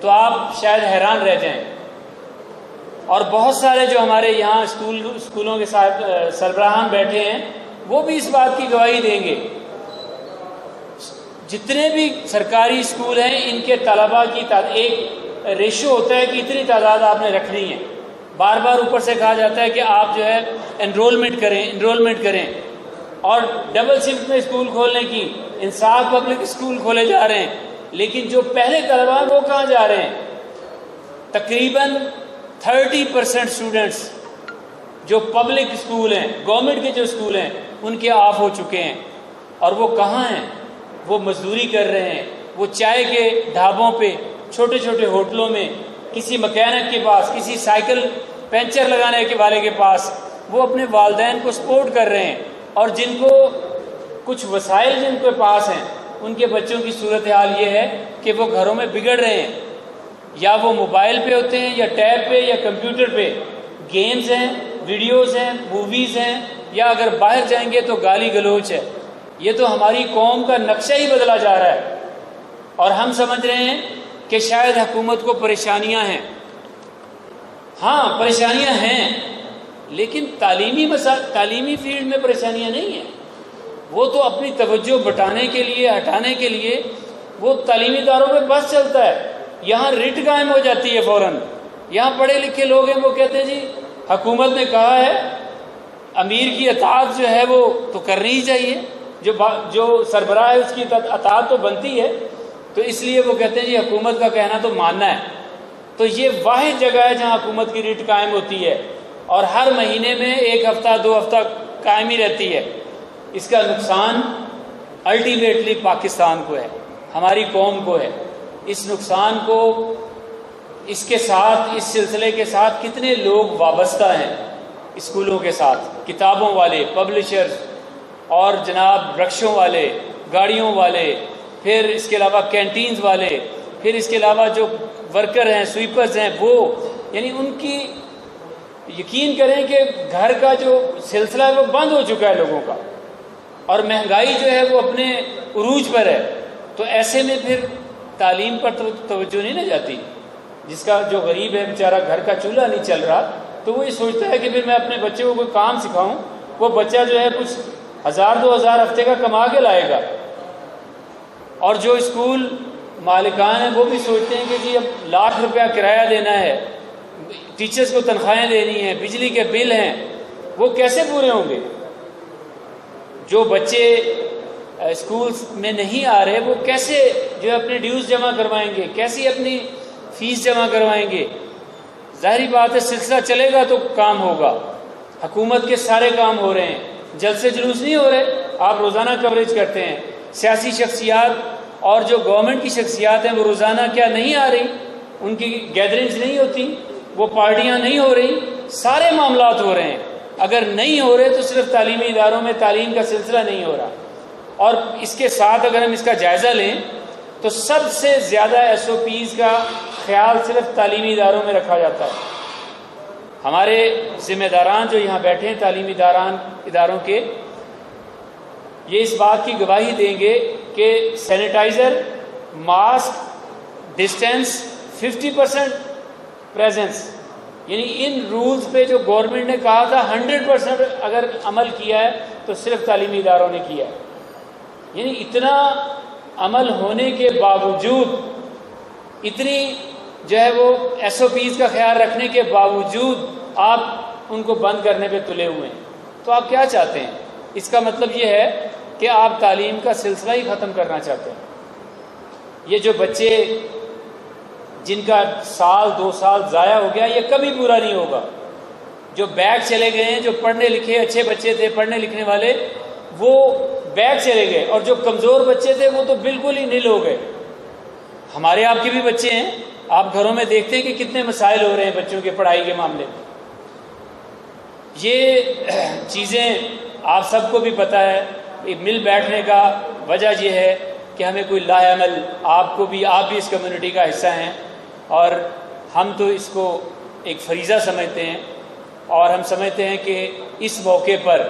تو آپ شاید حیران رہ جائیں. اور بہت سارے جو ہمارے یہاں اسکولوں کے ساتھ سربراہان بیٹھے ہیں وہ بھی اس بات کی گواہی دیں گے. جتنے بھی سرکاری اسکول ہیں ان کے طلباء کی ایک ریشو ہوتا ہے کہ اتنی تعداد آپ نے رکھنی ہے. بار بار اوپر سے کہا جاتا ہے کہ آپ جو ہے انرولمنٹ کریں اور ڈبل شفٹ میں اسکول کھولنے کی انصاف پبلک اسکول کھولے جا رہے ہیں. لیکن جو پہلے طلباء وہ کہاں جا رہے ہیں؟ تقریباً 30% اسٹوڈنٹس جو پبلک اسکول ہیں، گورنمنٹ کے جو اسکول ہیں، ان کے آف ہو چکے ہیں. اور وہ کہاں ہیں؟ وہ مزدوری کر رہے ہیں. وہ چائے کے ڈھابوں پہ، چھوٹے چھوٹے ہوٹلوں میں، کسی مکینک کے پاس، کسی سائیکل پنچر لگانے کے والے کے پاس وہ اپنے والدین کو سپورٹ کر رہے ہیں. اور جن کو کچھ وسائل جن کے پاس ہیں ان کے بچوں کی صورتحال یہ ہے کہ وہ گھروں میں بگڑ رہے ہیں. یا وہ موبائل پہ ہوتے ہیں یا ٹیب پہ یا کمپیوٹر پہ، گیمز ہیں، ویڈیوز ہیں، موویز ہیں، یا اگر باہر جائیں گے تو گالی گلوچ ہے. یہ تو ہماری قوم کا نقشہ ہی بدلا جا رہا ہے. اور ہم سمجھ رہے ہیں کہ شاید حکومت کو پریشانیاں ہیں. ہاں پریشانیاں ہیں، لیکن تعلیمی فیلڈ میں پریشانیاں نہیں ہیں. وہ تو اپنی توجہ بٹانے کے لیے، ہٹانے کے لیے وہ تعلیمی اداروں میں بس چلتا ہے. یہاں رٹ قائم ہو جاتی ہے فوراً. یہاں پڑھے لکھے لوگ ہیں، وہ کہتے ہیں جی حکومت نے کہا ہے، امیر کی اطاعت جو ہے وہ تو کرنی ہی چاہیے، جو سربراہ ہے اس کی اطاعت تو بنتی ہے، تو اس لیے وہ کہتے ہیں جی حکومت کا کہنا تو ماننا ہے. تو یہ واحد جگہ ہے جہاں حکومت کی ریٹ قائم ہوتی ہے اور ہر مہینے میں 1 ہفتہ 2 ہفتہ قائم ہی رہتی ہے. اس کا نقصان الٹیمیٹلی پاکستان کو ہے، ہماری قوم کو ہے. اس نقصان کو، اس کے ساتھ، اس سلسلے کے ساتھ کتنے لوگ وابستہ ہیں اسکولوں کے ساتھ، کتابوں والے، پبلشرز، اور جناب رکشوں والے، گاڑیوں والے، پھر اس کے علاوہ کینٹینز والے، پھر اس کے علاوہ جو ورکر ہیں، سویپرز ہیں، وہ یعنی ان کی یقین کریں کہ گھر کا جو سلسلہ ہے وہ بند ہو چکا ہے لوگوں کا، اور مہنگائی جو ہے وہ اپنے عروج پر ہے. تو ایسے میں پھر تعلیم پر توجہ نہیں نہ جاتی. جس کا جو غریب ہے بیچارہ، گھر کا چولہا نہیں چل رہا، تو وہ یہ سوچتا ہے کہ پھر میں اپنے بچے کو کوئی کام سکھاؤں. وہ بچہ جو ہے کچھ 1000-2000 ہفتے کا کما کے لائے گا. اور جو اسکول مالکان ہیں وہ بھی سوچتے ہیں کہ جی اب ₹1,00,000 کرایہ دینا ہے، ٹیچرز کو تنخواہیں دینی ہیں، بجلی کے بل ہیں، وہ کیسے پورے ہوں گے؟ جو بچے اسکولز میں نہیں آ رہے وہ کیسے جو ہے اپنے ڈیوز جمع کروائیں گے، کیسی اپنی فیس جمع کروائیں گے؟ ظاہری بات ہے سلسلہ چلے گا تو کام ہوگا. حکومت کے سارے کام ہو رہے ہیں، جلسے جلوس نہیں ہو رہے. آپ روزانہ کوریج کرتے ہیں. سیاسی شخصیات اور جو گورنمنٹ کی شخصیات ہیں وہ روزانہ کیا نہیں آ رہی؟ ان کی گیدرنگز نہیں ہوتی، وہ پارٹیاں نہیں ہو رہی، سارے معاملات ہو رہے ہیں. اگر نہیں ہو رہے تو صرف تعلیمی اداروں میں تعلیم کا سلسلہ نہیں ہو رہا. اور اس کے ساتھ اگر ہم اس کا جائزہ لیں تو سب سے زیادہ SOPs کا خیال صرف تعلیمی اداروں میں رکھا جاتا ہے. ہمارے ذمہ داران جو یہاں بیٹھے ہیں تعلیمی اداروں کے، یہ اس بات کی گواہی دیں گے کہ سینیٹائزر، ماسک، ڈسٹینس، 50% پریزنس، یعنی ان رولز پہ جو گورنمنٹ نے کہا تھا 100% اگر عمل کیا ہے تو صرف تعلیمی اداروں نے کیا ہے. یعنی اتنا عمل ہونے کے باوجود، اتنی جو ہے وہ SOPs کا خیال رکھنے کے باوجود آپ ان کو بند کرنے پہ تلے ہوئے ہیں. تو آپ کیا چاہتے ہیں؟ اس کا مطلب یہ ہے کہ آپ تعلیم کا سلسلہ ہی ختم کرنا چاہتے ہیں. یہ جو بچے جن کا 1-2 سال ضائع ہو گیا، یہ کبھی پورا نہیں ہوگا. جو بیک چلے گئے ہیں، جو پڑھنے لکھے اچھے بچے تھے، پڑھنے لکھنے والے، وہ بیک چلے گئے، اور جو کمزور بچے تھے وہ تو بالکل ہی نل ہو گئے. ہمارے آپ کے بھی بچے ہیں، آپ گھروں میں دیکھتے ہیں کہ کتنے مسائل ہو رہے ہیں بچوں کے پڑھائی کے معاملے میں. یہ چیزیں آپ سب کو بھی پتہ ہے. مل بیٹھنے کا وجہ یہ ہے کہ ہمیں کوئی لاعمل، آپ بھی اس کمیونٹی کا حصہ ہیں، اور ہم تو اس کو ایک فریضہ سمجھتے ہیں، اور ہم سمجھتے ہیں کہ اس موقع پر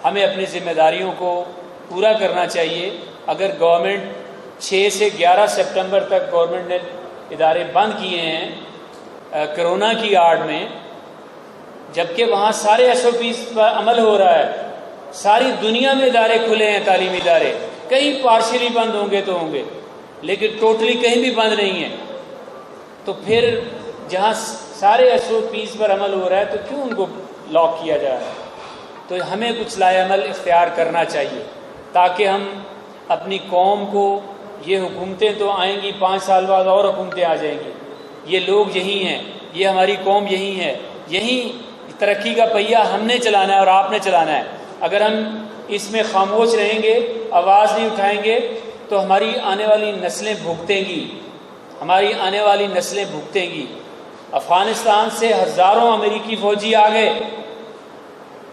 ہمیں اپنی ذمہ داریوں کو پورا کرنا چاہیے. اگر گورنمنٹ 6 سے 11 سپٹمبر تک گورنمنٹ نے ادارے بند کیے ہیں کرونا کی آڑ میں، جبکہ وہاں سارے ایس او پیز پر عمل ہو رہا ہے. ساری دنیا میں ادارے کھلے ہیں، تعلیمی ادارے، کہیں پارشلی بند ہوں گے تو ہوں گے، لیکن ٹوٹلی کہیں بھی بند نہیں ہیں. تو پھر جہاں سارے ایس او پیز پر عمل ہو رہا ہے تو کیوں ان کو لاک کیا جا رہا ہے؟ تو ہمیں کچھ لائے عمل اختیار کرنا چاہیے تاکہ ہم اپنی قوم کو، یہ حکومتیں تو آئیں گی 5 سال بعد اور حکومتیں آ جائیں گی، یہ لوگ یہی ہیں، یہ ہماری قوم یہی ہے، یہی ترقی کا پہیہ ہم نے چلانا ہے اور آپ نے چلانا ہے. اگر ہم اس میں خاموش رہیں گے، آواز نہیں اٹھائیں گے تو ہماری آنے والی نسلیں بھگتیں گی، ہماری آنے والی نسلیں بھگتیں گی. افغانستان سے ہزاروں امریکی فوجی آ گئے،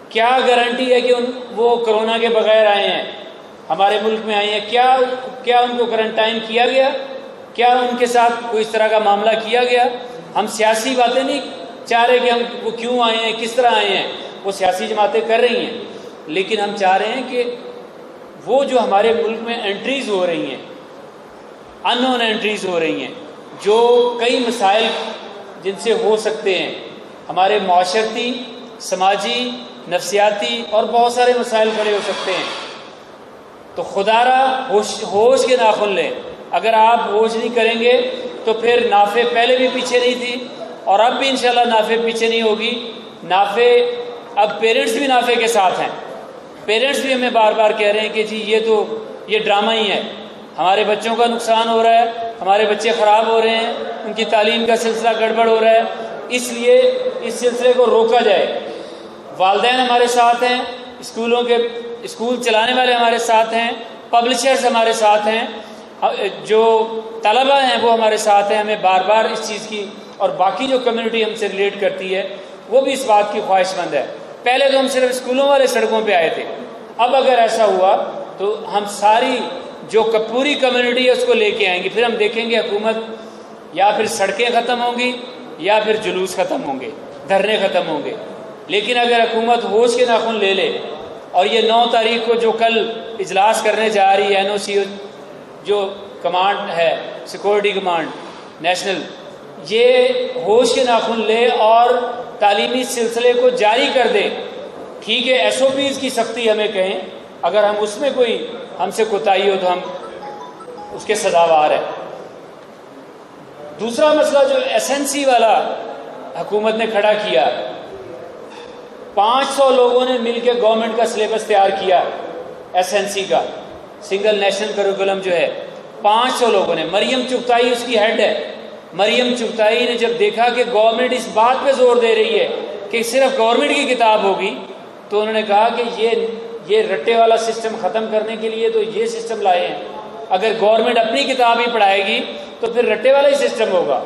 کیا گارنٹی ہے کہ وہ کرونا کے بغیر آئے ہیں، ہمارے ملک میں آئے ہیں؟ کیا ان کو کرنٹائن کیا گیا؟ کیا ان کے ساتھ کوئی اس طرح کا معاملہ کیا گیا؟ ہم سیاسی باتیں نہیں چاہ رہے کہ ہم وہ کیوں آئے ہیں، کس طرح آئے ہیں، وہ سیاسی جماعتیں کر رہی ہیں، لیکن ہم چاہ رہے ہیں کہ وہ جو ہمارے ملک میں انٹریز ہو رہی ہیں، ان نون انٹریز ہو رہی ہیں، جو کئی مسائل جن سے ہو سکتے ہیں، ہمارے معاشرتی، سماجی، نفسیاتی اور بہت سارے مسائل کھڑے ہو سکتے ہیں. تو خدا را ہوش کے ناخن لیں. اگر آپ ہوش نہیں کریں گے تو پھر نافع پہلے بھی پیچھے نہیں تھی اور اب بھی انشاءاللہ نافع پیچھے نہیں ہوگی. نافع اب پیرنٹس بھی نافع کے ساتھ ہیں. پیرنٹس بھی ہمیں بار بار کہہ رہے ہیں کہ جی یہ ڈرامہ ہی ہے، ہمارے بچوں کا نقصان ہو رہا ہے، ہمارے بچے خراب ہو رہے ہیں، ان کی تعلیم کا سلسلہ گڑبڑ ہو رہا ہے، اس لیے اس سلسلے کو روکا جائے. والدین ہمارے ساتھ ہیں، اسکول چلانے والے ہمارے ساتھ ہیں، پبلشرز ہمارے ساتھ ہیں، جو طلبہ ہیں وہ ہمارے ساتھ ہیں. ہمیں بار بار اس چیز کی، اور باقی جو کمیونٹی ہم سے ریلیٹ کرتی ہے وہ بھی اس بات کی خواہش مند ہے. پہلے تو ہم صرف اسکولوں والے سڑکوں پہ آئے تھے، اب اگر ایسا ہوا تو ہم ساری جو پوری کمیونٹی ہے اس کو لے کے آئیں گے. پھر ہم دیکھیں گے حکومت یا پھر سڑکیں ختم ہوں گی یا پھر جلوس ختم ہوں گے، دھرنے ختم ہوں گے. لیکن اگر حکومت ہوش کے ناخن لے لے اور یہ 9 تاریخ کو جو کل اجلاس کرنے جا رہی ہے NOC جو کمانڈ ہے، سیکورٹی کمانڈ نیشنل، یہ ہوش کے ناخن لے اور تعلیمی سلسلے کو جاری کر دے. ٹھیک ہے SOPs کی سختی ہمیں کہیں، اگر ہم اس میں کوئی ہم سے کوتاہی ہو تو ہم اس کے سزاوار ہیں. دوسرا مسئلہ جو SNC والا حکومت نے کھڑا کیا، 500 لوگوں نے مل کے گورنمنٹ کا سلیبس تیار کیا SNC کا، سنگل نیشنل کریکولم جو ہے، 500 لوگوں نے. مریم چغتائی اس کی ہیڈ ہے. مریم چغتائی نے جب دیکھا کہ گورنمنٹ اس بات پہ زور دے رہی ہے کہ صرف گورنمنٹ کی کتاب ہوگی، تو انہوں نے کہا کہ یہ رٹے والا سسٹم ختم کرنے کے لیے تو یہ سسٹم لائے ہیں. اگر گورنمنٹ اپنی کتاب ہی پڑھائے گی تو پھر رٹے والا ہی سسٹم ہوگا.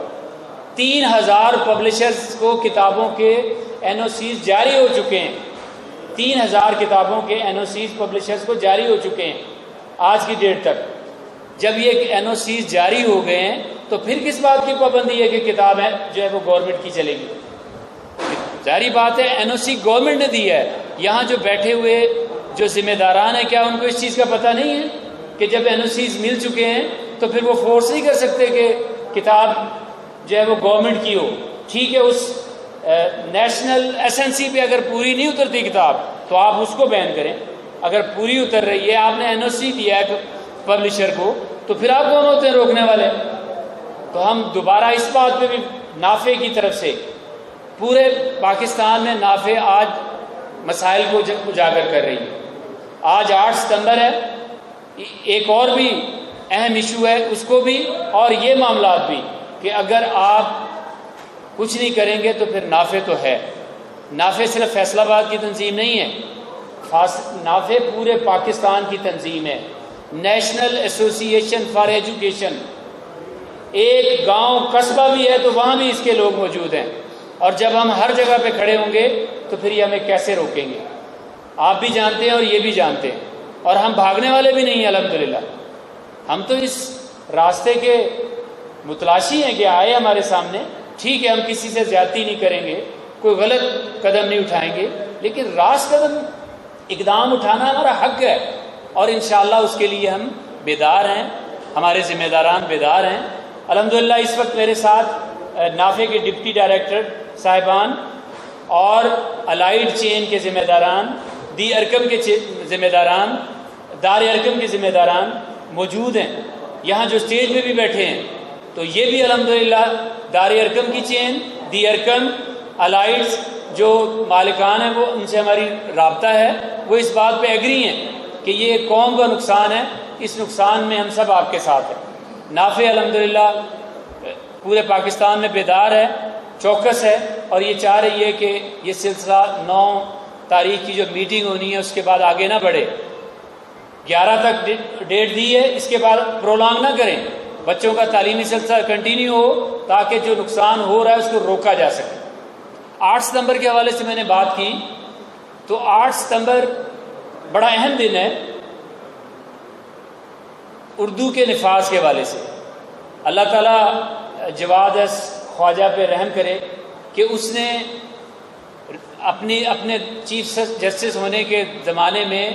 3000 پبلشرز کو کتابوں کے NOCs جاری ہو چکے ہیں. 3000 کتابوں کے NOCs پبلشرز کو جاری ہو چکے ہیں آج کی ڈیٹ تک. جب یہ NOCs جاری ہو گئے ہیں تو پھر کس بات کی پابندی ہے کہ کتاب ہے جو ہے وہ گورنمنٹ کی چلے گی؟ ظاہری بات ہے NOC گورنمنٹ نے دی ہے. یہاں جو بیٹھے ہوئے جو ذمہ داران ہیں، کیا ان کو اس چیز کا پتہ نہیں ہے کہ جب NOCs مل چکے ہیں تو پھر وہ فورس نہیں کر سکتے کہ کتاب جو ہے وہ گورنمنٹ کی ہو؟ ٹھیک ہے، اس نیشنل SNC پہ اگر پوری نہیں اترتی کتاب تو آپ اس کو بین کریں. اگر پوری اتر رہی ہے، آپ نے NOC دیا ہے پبلشر کو، تو پھر آپ کون ہوتے ہیں روکنے والے؟ تو ہم دوبارہ اس بات پہ بھی نافع کی طرف سے، پورے پاکستان میں نافع آج مسائل کو اجاگر کر رہی ہے. آج 8 ستمبر ہے، ایک اور بھی اہم ایشو ہے، اس کو بھی اور یہ معاملات بھی، کہ اگر آپ کچھ نہیں کریں گے تو پھر نافع تو ہے. نافع صرف فیصل آباد کی تنظیم نہیں ہے، نافع پورے پاکستان کی تنظیم ہے. نیشنل ایسوسی ایشن فار ایجوکیشن، ایک گاؤں قصبہ بھی ہے تو وہاں بھی اس کے لوگ موجود ہیں. اور جب ہم ہر جگہ پہ کھڑے ہوں گے تو پھر یہ ہمیں کیسے روکیں گے؟ آپ بھی جانتے ہیں اور یہ بھی جانتے ہیں، اور ہم بھاگنے والے بھی نہیں ہیں. الحمدللہ ہم تو اس راستے کے متلاشی ہیں کہ آئے ہمارے سامنے. ٹھیک ہے، ہم کسی سے زیادتی نہیں کریں گے، کوئی غلط قدم نہیں اٹھائیں گے، لیکن راست قدم اقدام اٹھانا ہمارا حق ہے، اور انشاءاللہ اس کے لیے ہم بیدار ہیں، ہمارے ذمہ داران بیدار ہیں. الحمدللہ اس وقت میرے ساتھ نافع کے ڈپٹی ڈائریکٹر صاحبان اور الائیڈ چین کے ذمہ داران، دی ارکم کے ذمہ داران، دار ارکم کے ذمہ داران موجود ہیں، یہاں جو اسٹیج پہ بھی بیٹھے ہیں۔ تو یہ بھی الحمدللہ دار ارکم کی چین، دی ارکم، الائیڈز جو مالکان ہیں وہ ان سے ہماری رابطہ ہے، وہ اس بات پہ ایگری ہیں کہ یہ قوم کا نقصان ہے، اس نقصان میں ہم سب آپ کے ساتھ ہیں۔ نافع الحمدللہ پورے پاکستان میں بیدار ہے، چوکس ہے، اور یہ چاہ رہی ہے کہ یہ سلسلہ 9 تاریخ کی جو میٹنگ ہونی ہے اس کے بعد آگے نہ بڑھے۔ 11 تک ڈیٹ دی ہے، اس کے بعد پرولانگ نہ کریں، بچوں کا تعلیمی سلسلہ کنٹینیو ہو تاکہ جو نقصان ہو رہا ہے اس کو روکا جا سکے۔ 8 ستمبر کے حوالے سے میں نے بات کی، تو 8 ستمبر بڑا اہم دن ہے اردو کے نفاذ کے حوالے سے۔ اللہ تعالیٰ جواد خواجہ پہ رحم کرے کہ اس نے اپنے چیف جسٹس ہونے کے زمانے میں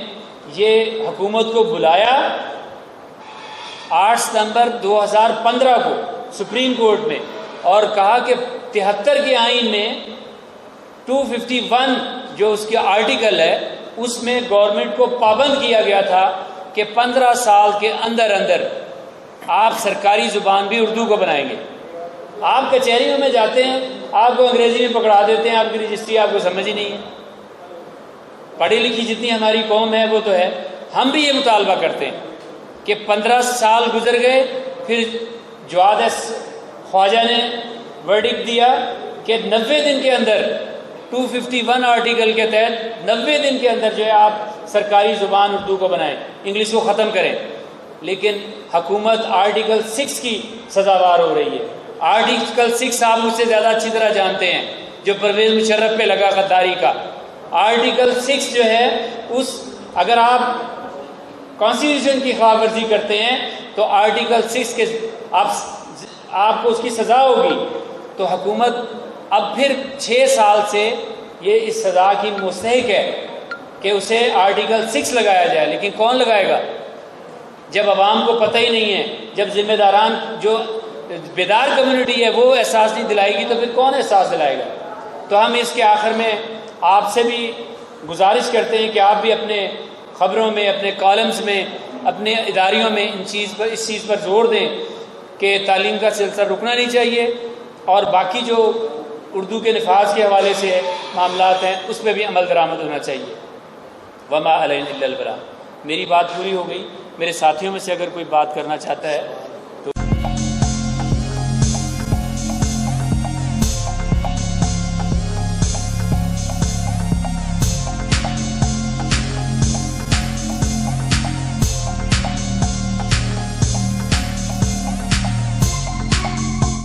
یہ حکومت کو بلایا 8 ستمبر 2015 کو سپریم کورٹ میں، اور کہا کہ 73 کے آئین میں 251 جو اس کے آرٹیکل ہے اس میں گورنمنٹ کو پابند کیا گیا تھا کہ 15 سال کے اندر اندر آپ سرکاری زبان بھی اردو کو بنائیں گے۔ آپ کچہریوں میں جاتے ہیں، آپ کو انگریزی میں پکڑا دیتے ہیں، آپ کی رجسٹری آپ کو سمجھ ہی نہیں ہے۔ پڑھی لکھی جتنی ہماری قوم ہے وہ تو ہے، ہم بھی یہ مطالبہ کرتے ہیں کہ 15 سال گزر گئے، پھر جواد خواجہ نے ورڈکٹ دیا کہ 90 دن کے اندر 251 آرٹیکل کے تحت 90 دن کے اندر جو ہے آپ سرکاری زبان اردو کو بنائیں، انگلش کو ختم کریں۔ لیکن حکومت آرٹیکل 6 کی سزاوار ہو رہی ہے۔ آرٹیکل 6 آپ مجھ سے زیادہ اچھی طرح جانتے ہیں، جو پرویز مشرف پہ لگا غداری کا۔ آرٹیکل 6 جو ہے اگر آپ کانسٹیٹیوشن کی خلاف ورزی کرتے ہیں تو آرٹیکل 6 کے آپ کو اس کی سزا ہوگی۔ تو حکومت اب پھر 6 سال سے یہ اس سزا کی مستحق ہے کہ اسے آرٹیکل 6 لگایا جائے۔ لیکن کون لگائے گا جب عوام کو پتہ ہی نہیں ہے، جب ذمہ داران جو بیدار کمیونٹی ہے وہ احساس نہیں دلائے گی تو پھر کون احساس دلائے گا؟ تو ہم اس کے آخر میں آپ سے بھی گزارش کرتے ہیں کہ آپ بھی اپنے خبروں میں، اپنے کالمز میں، اپنے اداریوں میں اس چیز پر زور دیں کہ تعلیم کا سلسلہ رکنا نہیں چاہیے، اور باقی جو اردو کے نفاذ کے حوالے سے معاملات ہیں اس پہ بھی عمل درآمد ہونا چاہیے۔ وما علینا الا البلاغ۔ میری بات پوری ہو گئی، میرے ساتھیوں میں سے اگر کوئی بات کرنا چاہتا ہے